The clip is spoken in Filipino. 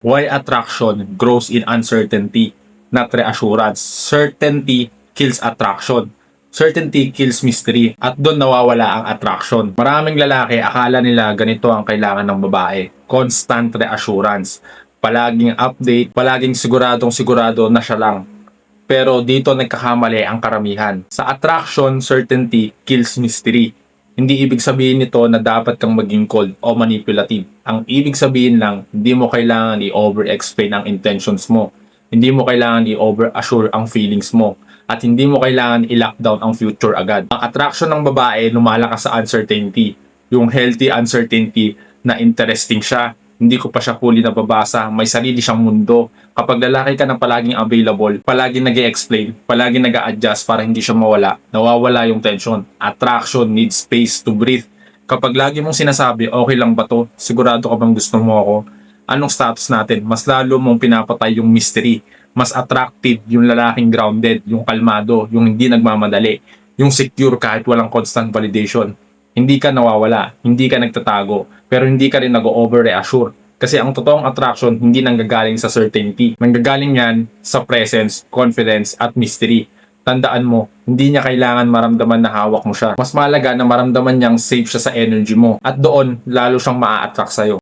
Why attraction grows in uncertainty, not reassurance. Certainty kills attraction. Certainty kills mystery at doon nawawala ang attraction. Maraming lalaki akala nila ganito ang kailangan ng babae. Constant reassurance. Palaging update, palaging siguradong sigurado na siya lang. Pero dito nagkakamali ang karamihan. Sa attraction, certainty kills mystery. Hindi ibig sabihin nito na dapat kang maging cold o manipulative. Ang ibig sabihin lang, hindi mo kailangan i-over-explain ang intentions mo. Hindi mo kailangan i-over-assure ang feelings mo. At hindi mo kailangan i-lockdown ang future agad. Ang attraction ng babae lumalakas sa uncertainty. Yung healthy uncertainty na interesting siya. Hindi ko pa siya fully nababasa. May sarili siyang mundo. Kapag lalaki ka na palaging available, palaging nag-e-explain, palaging nag-a-adjust para hindi siya mawala, nawawala yung tension. Attraction needs space to breathe. Kapag lagi mong sinasabi, okay lang ba to? Sigurado ka bang gusto mo ako? Anong status natin? Mas lalo mong pinapatay yung mystery. Mas attractive yung lalaking grounded, yung kalmado, yung hindi nagmamadali, yung secure kahit walang constant validation. Hindi ka nawawala, hindi ka nagtatago, pero hindi ka rin nag-over-reassure. Kasi ang totoong attraction hindi nanggagaling sa certainty. Nanggagaling yan sa presence, confidence, at mystery. Tandaan mo, hindi niya kailangan maramdaman na hawak mo siya. Mas mahalaga na maramdaman niyang safe siya sa energy mo. At doon, lalo siyang maa-attract sa'yo.